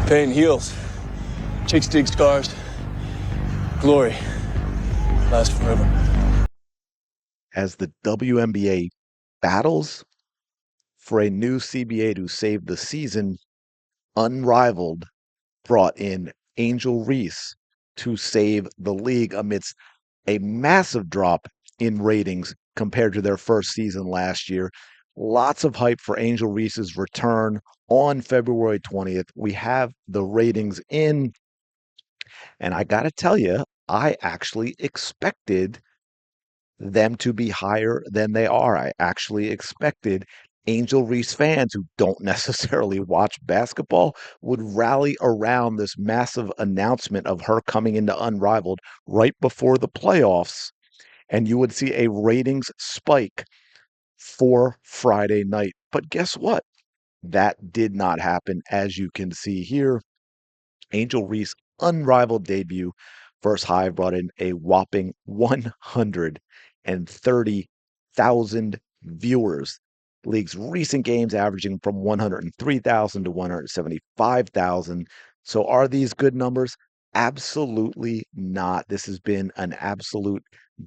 Pain heals. Chicks dig scars. Glory lasts forever. As the WNBA battles for a new CBA to save the season, Unrivaled brought in Angel Reese to save the league amidst a massive drop in ratings compared to their first season last year. Lots of hype for Angel Reese's return on February 20th. We have the ratings in, and I got to tell you, I actually expected them to be higher than they are. I actually expected Angel Reese fans who don't necessarily watch basketball would rally around this massive announcement of her coming into Unrivaled right before the playoffs, and you would see a ratings spike for Friday night. But guess what? That did not happen, as you can see here. Angel Reese Unrivaled debut. First Hive brought in a whopping 130,000 viewers. League's recent games averaging from 103,000 to 175,000. So are these good numbers? Absolutely not. This has been an absolute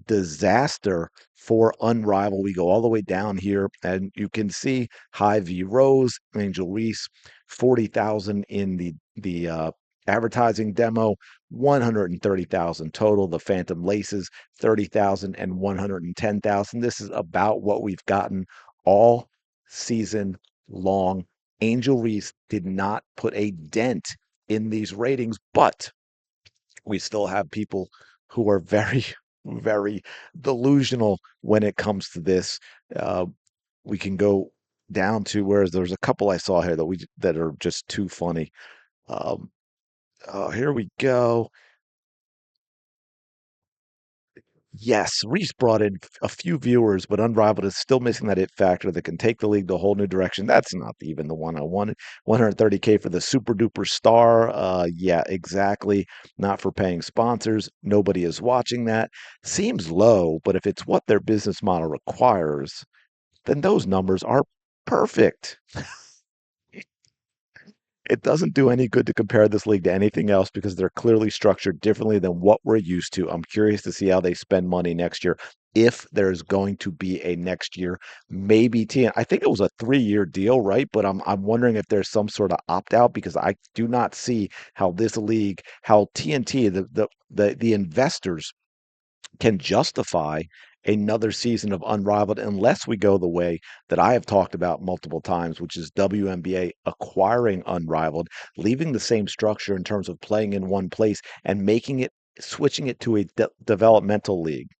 disaster for Unrivaled. We go all the way down here, and you can see High V Rose, Angel Reese, 40,000 in the advertising demo, 130,000 total. The Phantom Laces, 30,000 and 110,000. This is about what we've gotten all season long. Angel Reese did not put a dent in these ratings, but we still have people who are very, very delusional when it comes to this. Uh, we can go down to where there's a couple I saw here that are just too funny. Um, Here we go. Yes, Reese brought in a few viewers, but Unrivaled is still missing that it factor that can take the league to a whole new direction. That's not even the one I wanted. 130K for the super duper star. Yeah, exactly. Not for paying sponsors. Nobody is watching that. Seems low, but if it's what their business model requires, then those numbers are perfect. It doesn't do any good to compare this league to anything else because they're clearly structured differently than what we're used to. I'm curious to see how they spend money next year. If there's going to be a next year, maybe TN. I think it was a 3-year deal, right? But I'm wondering if there's some sort of opt out because I do not see how this league, how TNT, the investors can justify another season of Unrivaled unless we go the way that I have talked about multiple times, which is WNBA acquiring Unrivaled, leaving the same structure in terms of playing in one place and switching it to a developmental league.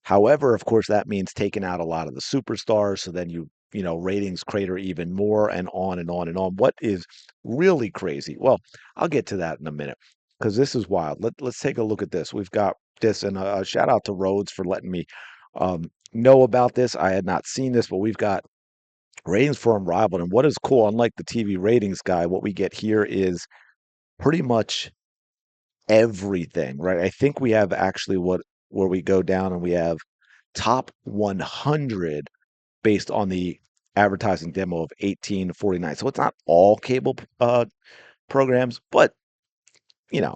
However, of course, that means taking out a lot of the superstars. So then ratings crater even more and on and on and on. What is really crazy? Well, I'll get to that in a minute because this is wild. Let's take a look at this. We've got this, and shout out to Rhodes for letting me know about this. I had not seen this, but we've got ratings for Unrivaled. And what is cool, unlike the TV ratings guy, what we get here is pretty much everything, right? I think we have actually where we go down and we have top 100 based on the advertising demo of 18 to 49. So it's not all cable programs, but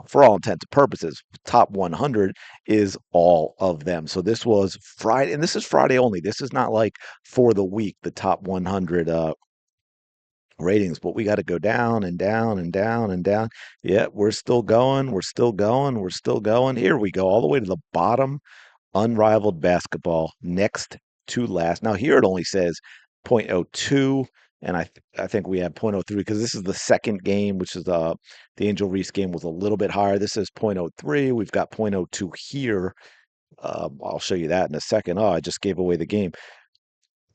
for all intents and purposes, top 100 is all of them. So this was Friday, and this is Friday only. This is not like for the week, the top 100 ratings, but we got to go down and down and down and down. Yeah, we're still going. We're still going. We're still going. Here we go, all the way to the bottom. Unrivaled basketball, next to last. Now here it only says zero point zero 0.02, and I think we have 0.03 because this is the second game, which is the Angel Reese game was a little bit higher. This is 0.03. We've got 0.02 here. I'll show you that in a second. Oh, I just gave away the game.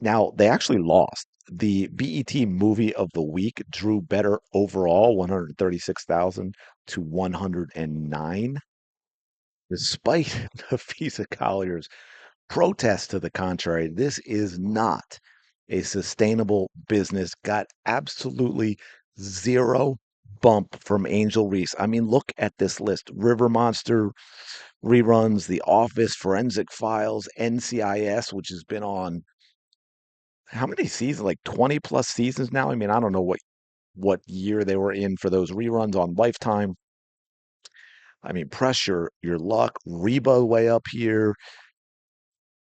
Now they actually lost. The BET Movie of the Week drew better overall, 136,000 to 109, despite the Visa Colliers protest to the contrary. This is not a sustainable business. Got absolutely zero bump from Angel Reese. I mean, look at this list: River Monster reruns, The Office, Forensic Files, NCIS, which has been on how many seasons? Like 20 plus seasons now. I mean, I don't know what what year they were in for those reruns on Lifetime. I mean, press your luck. Reba way up here.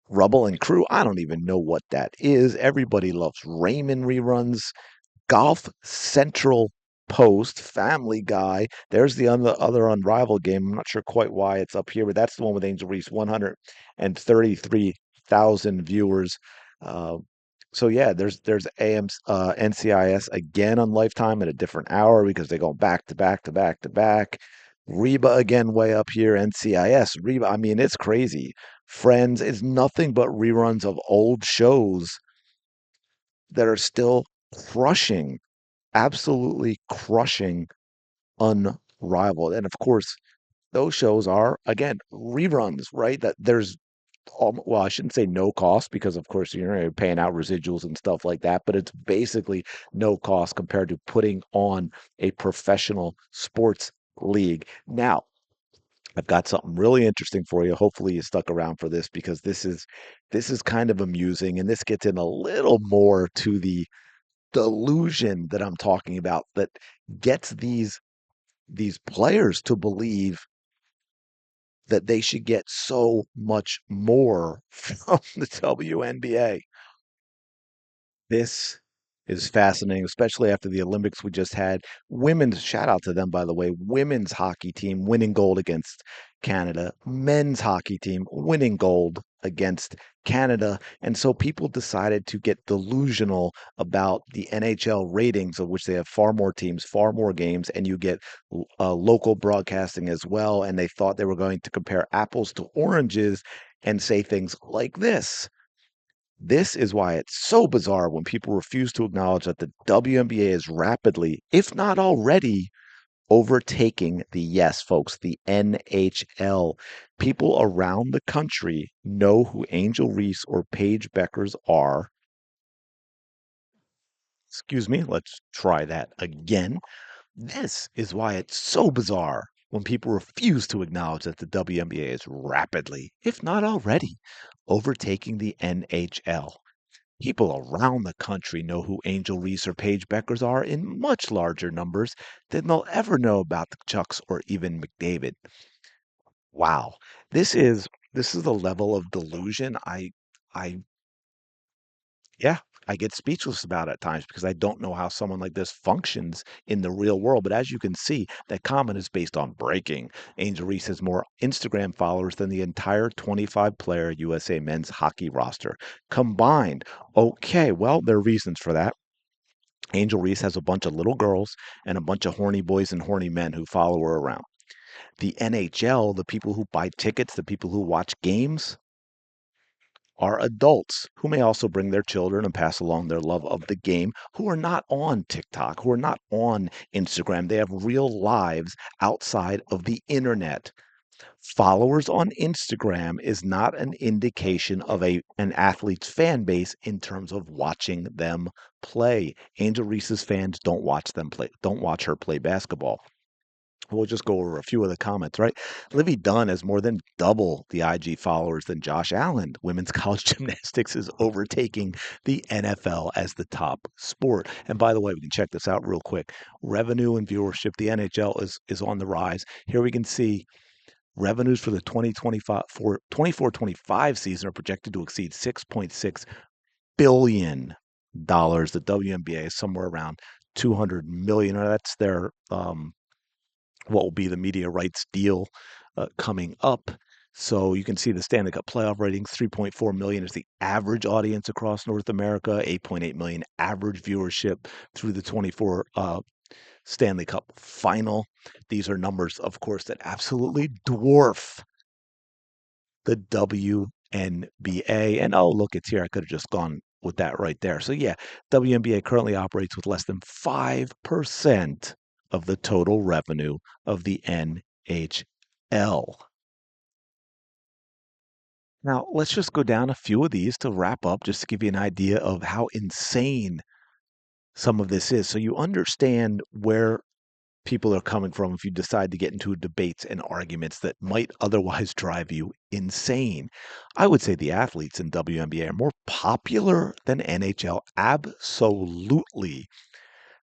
Rubble and Crew. I don't even know what that is. Everybody loves Raymond reruns. Golf Central Post, Family Guy. There's the other Unrivaled game. I'm not sure quite why it's up here, but that's the one with Angel Reese, 133,000 viewers. Uh, so yeah, there's AM NCIS again on Lifetime at a different hour because they go back to back to back to back. Reba again way up here. NCIS Reba. I mean, it's crazy. Friends is nothing but reruns of old shows that are still crushing, absolutely crushing Unrivaled. And of course, those shows are again reruns, right? That there's well, I shouldn't say no cost because of course you're paying out residuals and stuff like that, but it's basically no cost compared to putting on a professional sports league. Now, I've got something really interesting for you. Hopefully you stuck around for this because this is kind of amusing and this gets in a little more to the delusion that I'm talking about that gets these players to believe that they should get so much more from the WNBA. This is fascinating, especially after the Olympics we just had. Women's, shout out to them, by the way, women's hockey team winning gold against Canada, men's hockey team winning gold against Canada. And so people decided to get delusional about the NHL ratings, of which they have far more teams, far more games, and you get local broadcasting as well. And they thought they were going to compare apples to oranges and say things like this. This is why it's so bizarre when people refuse to acknowledge that the WNBA is rapidly, if not already, overtaking the, yes, folks, the NHL. People around the country know who Angel Reese or Paige Beckers are. Excuse me, let's try that again. This is why it's so bizarre when people refuse to acknowledge that the WNBA is rapidly, if not already, overtaking the NHL. People around the country know who Angel Reese or Paige Beckers are in much larger numbers than they'll ever know about the Chucks or even McDavid. Wow. This is the level of delusion I yeah, I get speechless about at times because I don't know how someone like this functions in the real world. But as you can see, that comment is based on breaking. Angel Reese has more Instagram followers than the entire 25-player USA men's hockey roster combined. Okay, well, there are reasons for that. Angel Reese has a bunch of little girls and a bunch of horny boys and horny men who follow her around. The NHL, the people who buy tickets, the people who watch games, are adults who may also bring their children and pass along their love of the game, who are not on TikTok, who are not on Instagram. They have real lives outside of the internet. Followers on Instagram is not an indication of an athlete's fan base in terms of watching them play. Angel Reese's fans don't watch them play, don't watch her play basketball. We'll just go over a few of the comments, right? Livy Dunn has more than double the IG followers than Josh Allen. Women's college gymnastics is overtaking the NFL as the top sport. And by the way, we can check this out real quick. Revenue and viewership, the NHL is on the rise. Here we can see revenues for the 2025 for 24-25 season are projected to exceed $6.6 billion. The WNBA is somewhere around 200 million. That's their what will be the media rights deal coming up. So you can see the Stanley Cup playoff ratings, 3.4 million is the average audience across North America, 8.8 million average viewership through the 24 Stanley Cup final. These are numbers, of course, that absolutely dwarf the WNBA. And oh, look, it's here. I could have just gone with that right there. So yeah, WNBA currently operates with less than 5% of the total revenue of the NHL. Now, let's just go down a few of these to wrap up, just to give you an idea of how insane some of this is. So you understand where people are coming from if you decide to get into debates and arguments that might otherwise drive you insane. I would say the athletes in WNBA are more popular than NHL. Absolutely.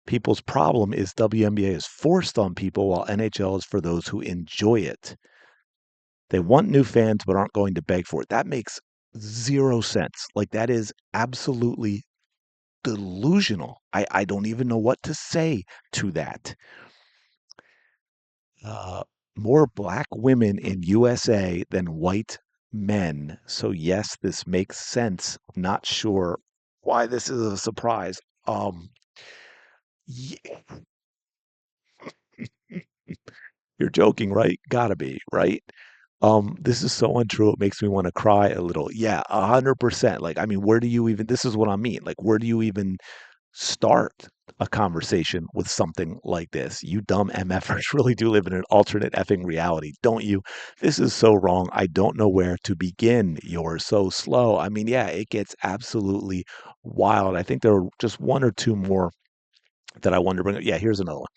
People's problem is WNBA is forced on people while NHL is for those who enjoy it. They want new fans but aren't going to beg for it. That makes zero sense. Like, that is absolutely delusional. I don't even know what to say to that. Uh, More black women in USA than white men. So yes, this makes sense. Not sure why this is a surprise. Ye- you're joking, right? Gotta be, right? This is so untrue. It makes me want to cry a little. Yeah, 100%. Like, I mean, where do you even, this is what I mean. Like, where do you even start a conversation with something like this? You dumb MFers really do live in an alternate effing reality, don't you? This is so wrong. I don't know where to begin. You're so slow. I mean, yeah, it gets absolutely wild. I think there are just one or two more that I want to bring up. Yeah, here's another one.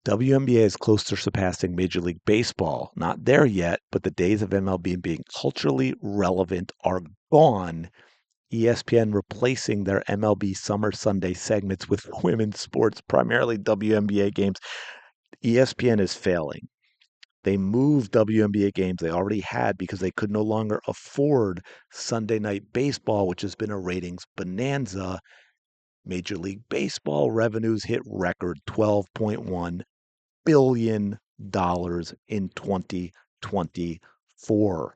WNBA is close to surpassing Major League Baseball. Not there yet, but the days of MLB being culturally relevant are gone. ESPN replacing their MLB Summer Sunday segments with women's sports, primarily WNBA games. ESPN is failing. They moved WNBA games they already had because they could no longer afford Sunday Night Baseball, which has been a ratings bonanza. Major League Baseball revenues hit record $12.1 billion in 2024,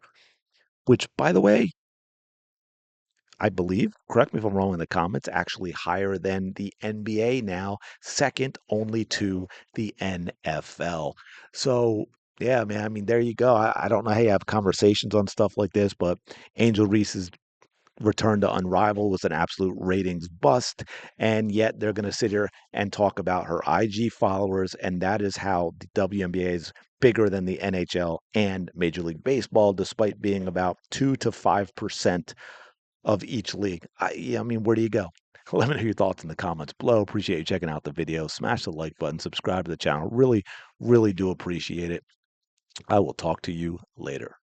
which, by the way, I believe, correct me if I'm wrong in the comments, actually higher than the NBA now, second only to the NFL. So, yeah, man, I mean, there you go. I don't know how you have conversations on stuff like this, but Angel Reese's return to Unrivaled was an absolute ratings bust. And yet they're going to sit here and talk about her IG followers. And that is how the WNBA is bigger than the NHL and Major League Baseball, despite being about 2 to 5% of each league. Yeah, I mean, where do you go? Let me know your thoughts in the comments below. Appreciate you checking out the video. Smash the like button, subscribe to the channel. Really, really do appreciate it. I will talk to you later.